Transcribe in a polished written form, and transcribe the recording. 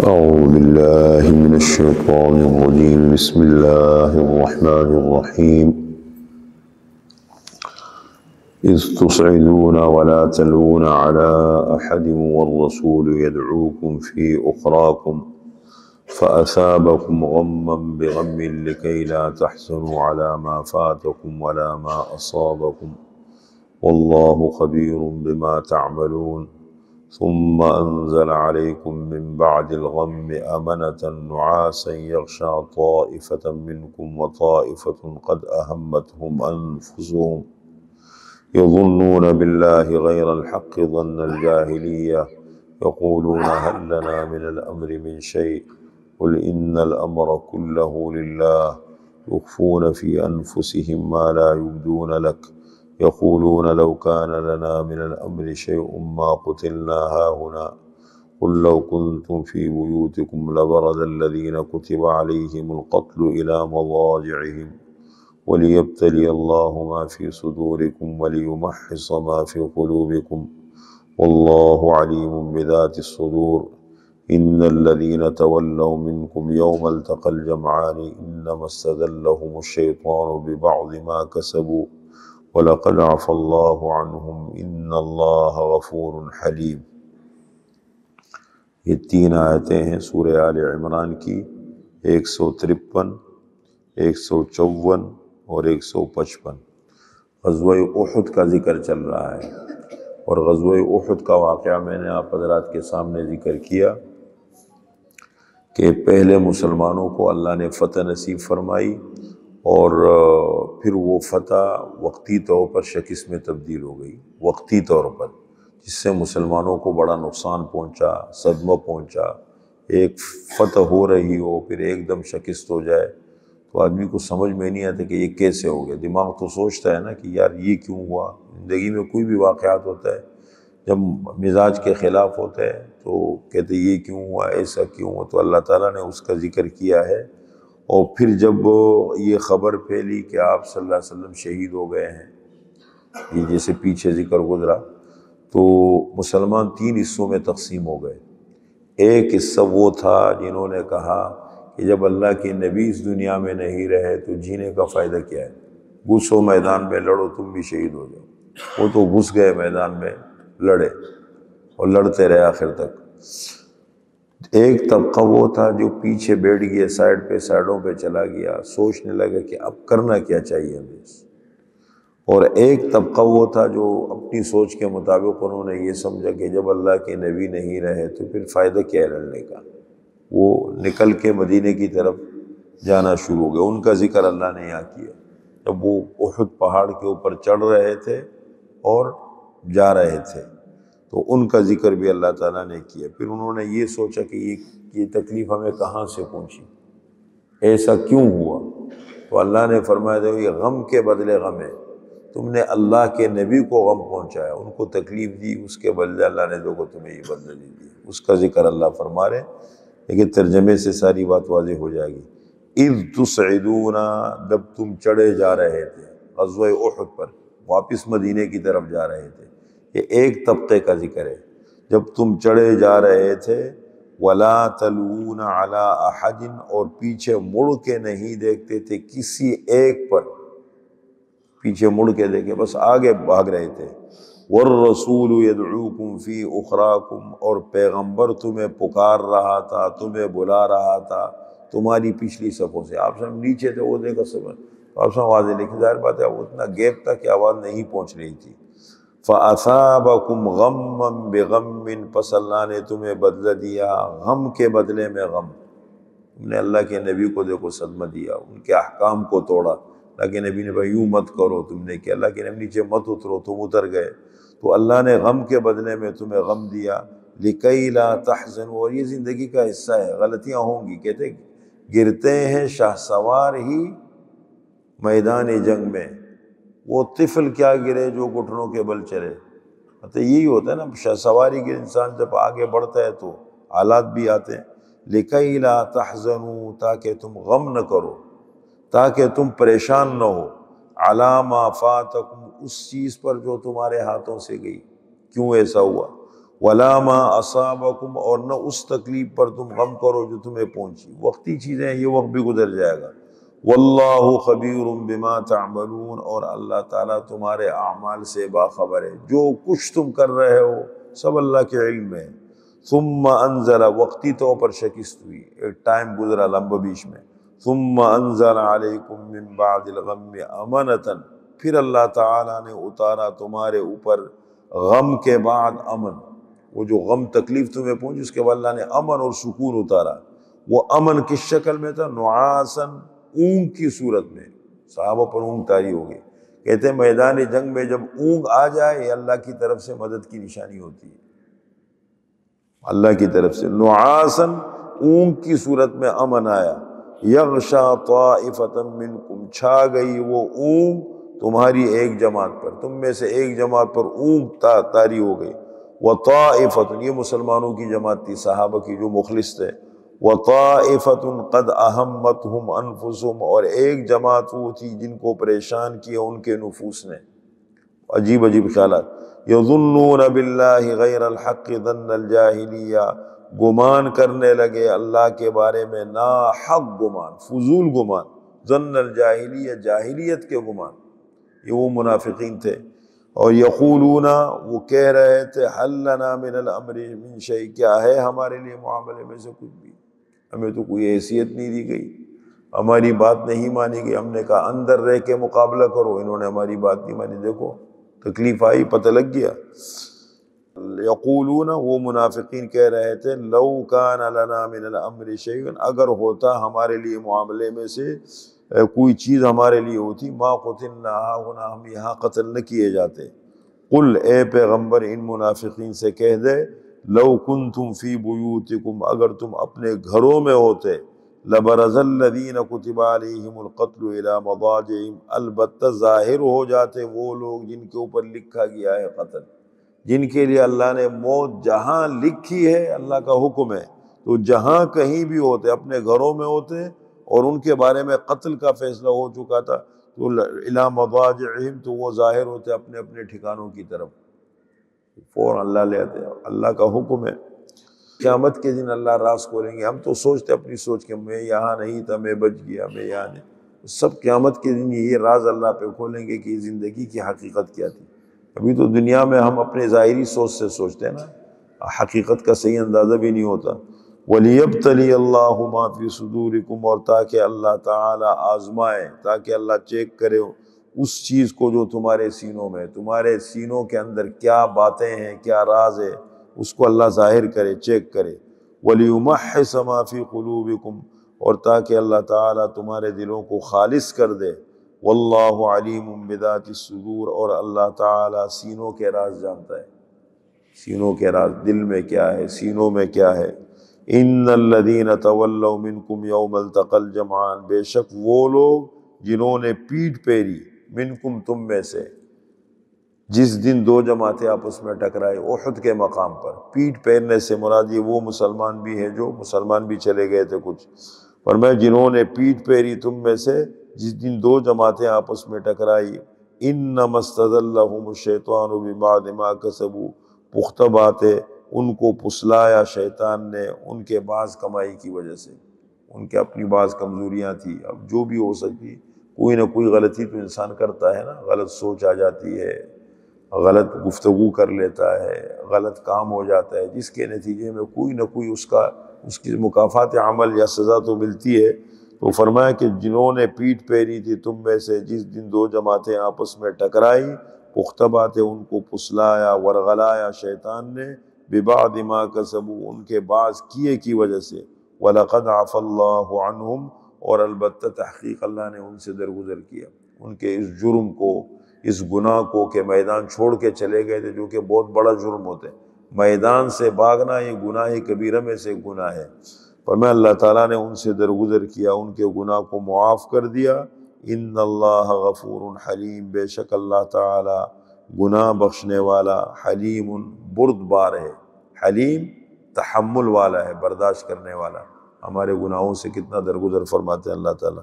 أعوذ بالله من الشيطان الرجيم بسم الله الرحمن الرحيم إذ تصعدون ولا تلوون على أحد والرسول يدعوكم في أخراكم فأثابكم غما بغم لكي لا تحزنوا على ما فاتكم ولا ما أصابكم والله خبير بما تعملون ثم أنزل عليكم من بعد الغم أمنة نعاسا يغشى طائفة منكم وطائفة قد أهمتهم أنفسهم يظنون بالله غير الحق ظن الجاهلية يقولون هل لنا من الأمر من شيء قل إن الأمر كله لله يخفون في أنفسهم ما لا يبدون لك يقولون لو كان لنا من الأمر شيء ما قتلنا هاهنا قل لو كنتم في بيوتكم لبرز الذين كتب عليهم القتل إلى مضاجعهم وليبتلي الله ما في صدوركم وليمحص ما في قلوبكم والله عليم بذات الصدور إن الذين تولوا منكم يوم التقى الجمعان إنما استذلهم الشيطان ببعض ما كسبوا وَلَقَدْ عَفَا اللَّهُ عَنْهُمْ إِنَّ اللَّهَ غَفُورٌ حَلِيمٌ۔ یہ تین آیتیں ہیں سورہ آل عمران کی، 153، 154 اور 155۔ غزوہ احد کا ذکر چل رہا ہے، اور غزوہ احد کا واقعہ میں نے آپ حضرات کے سامنے ذکر کیا کہ پہلے مسلمانوں کو اللہ نے فتح نصیب فرمائی، اور پھر وہ فتح وقتی طور پر شکست میں تبدیل ہو گئی، وقتی طور پر، جس سے مسلمانوں کو بڑا نقصان پہنچا، صدمہ پہنچا۔ ایک فتح ہو رہی ہو پھر ایک دم شکست ہو جائے تو آدمی کو سمجھ میں نہیں آتا کہ یہ کیسے ہو گیا۔ دماغ تو سوچتا ہے نا کہ یار یہ کیوں ہوا۔ زندگی میں کوئی بھی واقعات ہوتا ہے، جب مزاج کے خلاف ہوتا ہے تو کہتے یہ کیوں ہوا، ایسا کیوں ہوا، تو اللہ تعالیٰ نے اس کا ذکر کیا ہے۔ اور پھر جب یہ خبر پھیلی کہ آپ صلی اللہ علیہ وسلم شہید ہو گئے ہیں، یہ جیسے پیچھے ذکر گزرا، تو مسلمان تین حصوں میں تقسیم ہو گئے۔ ایک حصہ وہ تھا جنہوں نے کہا کہ جب اللہ کے نبی اس دنیا میں نہیں رہے تو جینے کا فائدہ کیا ہے، گھسو میدان میں لڑو، تم بھی شہید ہو جاؤ۔ وہ تو گھس گئے میدان میں، لڑے اور لڑتے رہے آخر تک۔ ایک طبقہ وہ تھا جو پیچھے بیٹھ گیا، سائڈوں پہ چلا گیا، سوچنے لگا کہ اب کرنا کیا چاہیے ہمیں۔ اور ایک طبقہ وہ تھا جو اپنی سوچ کے مطابق انہوں نے یہ سمجھا کہ جب اللہ کے نبی نہیں رہے تو پھر فائدہ کیا ہے لڑنے کا۔ وہ نکل کے مدینے کی طرف جانا شروع ہو گیا۔ ان کا ذکر اللہ نے یہاں کیا جب وہ احد پہاڑ کے اوپر چڑھ رہے تھے اور جا رہے تھے، تو ان کا ذکر بھی اللہ تعالیٰ نے کیا۔ پھر انہوں نے یہ سوچا کہ یہ تکلیف ہمیں کہاں سے پہنچی، ایسا کیوں ہوا؟ تو اللہ نے فرمایا دیکھو یہ غم کے بدلے غم ہے، تم نے اللہ کے نبی کو غم پہنچایا، ان کو تکلیف دی، اس کے بدلے اللہ نے دیکھو تمہیں یہ بدلہ نہیں دی۔ اس کا ذکر اللہ فرما رہے، لیکن ترجمے سے ساری بات واضح ہو جائے گی۔ اذ تصعدون، جب تم چڑھے جا رہے تھے غزوہ احد پر، واپس مدینے کی طرف جا رہے تھے۔ یہ ایک طبقے کا ذکر ہے، جب تم چڑھے جا رہے تھے، وَلَا تَلُوُونَ عَلَىٰ أَحَدٍ، اور پیچھے مڑ کے نہیں دیکھتے تھے کسی ایک پر، پیچھے مڑ کے دیکھے بس آگے بھاگ رہے تھے۔ وَالرَّسُولُ يَدْعُوكُمْ فِي أُخْرَاكُمْ، اور پیغمبر تمہیں پکار رہا تھا، تمہیں بلا رہا تھا تمہاری پچھلی صفوں سے۔ آپ سب نیچے تھے، وہ دیکھا سمجھ، آپ سب آواز لکھی، ظاہر بات ہے اتنا گیپ تھا کہ آواز نہیں پہنچ رہی تھی۔ فَأَثَابَكُمْ غَمًّا بِغَمٍّ، پس اللہ نے تمہیں بدلہ دیا غم کے بدلے میں غم۔ تم نے اللہ کے نبی کو دیکھو صدمہ دیا، ان کے احکام کو توڑا۔ اللہ کے نبی نے کہا یوں مت کرو، تم نے کیا؟ اللہ کے نبی نیچے مت اترو، تم اتر گئے۔ تو اللہ نے غم کے بدلے میں تمہیں غم دیا، لِكَيْ لَا تَحْزَنُوا، اور یہ زندگی کا حصہ ہے، غلطیاں ہوں گی۔ کہتے گرتے ہیں شاہ سوار ہی میدان جنگ میں، وہ طفل کیا گرے جو گھٹنوں کے بل چلے۔ تو یہی ہوتا ہے نا، شاہ سواری کے انسان جب آگے بڑھتا ہے تو حالات بھی آتے ہیں۔ لِكَيْ لَا تَحْزَنُوا، تاکہ تم غم نہ کرو، تاکہ تم پریشان نہ ہو، عَلَىٰ مَا فَاتَكُمْ، اس چیز پر جو تمہارے ہاتھوں سے گئی۔ کیوں ایسا ہوا؟ ولا ما اصابکم، اور نہ اس تکلیف پر تم غم کرو جو تمہیں پہنچی، وقتی چیزیں ہیں، یہ وقت بھی گزر جائے گا۔ واللہ خبیر بما تعملون، اور اللہ تعالیٰ تمہارے اعمال سے باخبر ہے، جو کچھ تم کر رہے ہو سب اللہ کے علم میں ہے۔ ثم انزل، وقتی طور پر شکست ہوئی، ایک ٹائم گزرا لمبا بیچ میں، ثم انزل علیکم من بعد الغم امنۃ، پھر اللہ تعالیٰ نے اتارا تمہارے اوپر غم کے بعد امن، وہ جو غم تکلیف تمہیں پہنچی اس کے بعد اللہ نے امن اور سکون اتارا۔ وہ امن کس شکل میں تھا؟ نعاسن، اونگ کی صورت میں، صحابہ پر اونگ طاری ہو گئی۔ کہتے ہیں میدان جنگ میں جب اونگ آ جائے یہ اللہ کی طرف سے مدد کی نشانی ہوتی ہے، اللہ کی طرف سے نعاسن، اونگ کی صورت میں امن آیا۔ یغشا طائفۃ منکم، چھا گئی وہ اونگ تمہاری ایک جماعت پر، تم میں سے ایک جماعت پر اونگ طاری ہو گئی۔ وطائفۃ، یہ مسلمانوں کی جماعت تھی صحابہ کی جو مخلص تھے۔ وطائفۃ قد اہمتہم انفسہم، اور ایک جماعت وہ تھی جن کو پریشان کیا ان کے نفوس نے، عجیب عجیب خیالات۔ یظنون باللہ غیر الحق ظن الجاہلیہ، گمان کرنے لگے اللہ کے بارے میں ناحق گمان، فضول گمان، ظن الجاہلیہ، جاہلیت کے گمان، یہ وہ منافقین تھے۔ اور یقولون، وہ کہہ رہے تھے حل لنا من الامر من شیء، کیا ہے ہمارے لیے معاملے میں سے کچھ بھی، ہمیں تو کوئی حیثیت نہیں دی گئی، ہماری بات نہیں مانی گئی، ہم نے کہا اندر رہ کے مقابلہ کرو، انہوں نے ہماری بات نہیں مانی، دیکھو تکلیف آئی، پتہ لگ گیا۔ یقولون، وہ منافقین کہہ رہے تھے لو کان لنا من الامر شیء، اگر ہوتا ہمارے لیے معاملے میں سے کوئی چیز ہمارے لیے ہوتی، ما قتلنا ہاہنا، ہم یہاں قتل نہ کیے جاتے۔ قل، اے پیغمبر ان منافقین سے کہہ دے لو کنتم فی بیوتکم، اگر تم اپنے گھروں میں ہوتے، لبرز الذین کتب علیہم القتل الی مضاجعہم، البتہ ظاہر ہو جاتے وہ لوگ جن کے اوپر لکھا گیا ہے قتل، جن کے لیے اللہ نے موت جہاں لکھی ہے، اللہ کا حکم ہے، تو جہاں کہیں بھی ہوتے، اپنے گھروں میں ہوتے اور ان کے بارے میں قتل کا فیصلہ ہو چکا تھا، تو الی مضاجعہم، تو وہ ظاہر ہوتے اپنے اپنے ٹھکانوں کی طرف، فوراً اللہ لے آتے، اللہ کا حکم ہے۔ قیامت کے دن اللہ راز کھولیں گے، ہم تو سوچتے اپنی سوچ کے میں یہاں نہیں تھا، میں بچ گیا، میں یہاں نہیں، سب قیامت کے دن یہ راز اللہ پہ کھولیں گے کہ زندگی کی حقیقت کیا تھی۔ ابھی تو دنیا میں ہم اپنے ظاہری سوچ سے سوچتے ہیں نا، حقیقت کا صحیح اندازہ بھی نہیں ہوتا۔ وَلِيَبْتَلِيَ اللَّهُ مَا فِي صُدُورِكُمْ، اور تاکہ اللہ تعالیٰ آزمائے، تاکہ اللہ چیک کرے اس چیز کو جو تمہارے سینوں میں، تمہارے سینوں کے اندر کیا باتیں ہیں، کیا راز ہے، اس کو اللہ ظاہر کرے، چیک کرے۔ وَلِيُمَحِّصَ مَا فِي قُلُوبِكُمْ، اور تاکہ اللہ تعالیٰ تمہارے دلوں کو خالص کر دے۔ واللہ علیم بذات الصدور، اور اللہ تعالیٰ سینوں کے راز جانتا ہے، سینوں کے راز، دل میں کیا ہے، سینوں میں کیا ہے۔ ان الذین تولوا منکم یوم التقى الجمعان، بے شک وہ لوگ جنہوں نے پیٹ پھیری، منکم تم میں سے، جس دن دو جماعتیں آپس میں ٹکرائے احد کے مقام پر، پیٹ پھیرنے سے مراد یہ وہ مسلمان بھی ہے جو مسلمان بھی چلے گئے تھے کچھ، فرمایا جنہوں نے پیٹ پھیری تم میں سے جس دن دو جماعتیں آپس میں ٹکرائی، انما استزلهم الشیطان ببعض ما کسبوا، پختہ بات ہے ان کو پسلایا شیطان نے ان کے بعض کمائی کی وجہ سے، ان کے اپنی بعض کمزوریاں تھی، اب جو بھی ہو سکتی، کوئی نہ کوئی غلطی تو انسان کرتا ہے نا، غلط سوچ آ جاتی ہے، غلط گفتگو کر لیتا ہے، غلط کام ہو جاتا ہے، جس کے نتیجے میں کوئی نہ کوئی اس کی مکافات عمل یا سزا تو ملتی ہے۔ تو فرمایا کہ جنہوں نے پیٹ پھیری تھی تم میں سے جس دن دو جماعتیں آپس میں ٹکرائی، پختہ باتیں ان کو پسلایا، ورغلایا شیطان نے، ببعض ما کسبوا، ان کے بعض کیے کی وجہ سے، وَلَقَدْ عَفَى اللَّهُ عَنْهُمْ، اور البتہ تحقیق اللہ نے ان سے درگزر کیا، ان کے اس جرم کو، اس گناہ کو کہ میدان چھوڑ کے چلے گئے تھے، جو کہ بہت بڑا جرم ہوتا ہے، میدان سے بھاگنا یہ گناہ کبیرہ میں سے گناہ ہے، فرمایا اللہ تعالیٰ نے ان سے درگزر کیا، ان کے گناہ کو معاف کر دیا۔ ان اللہ غفور حلیم، بے شک اللہ تعالیٰ گناہ بخشنے والا، حلیم بردبار ہے، حلیم تحمل والا ہے، برداشت کرنے والا، ہمارے گناہوں سے کتنا درگزر فرماتے ہیں اللہ تعالیٰ۔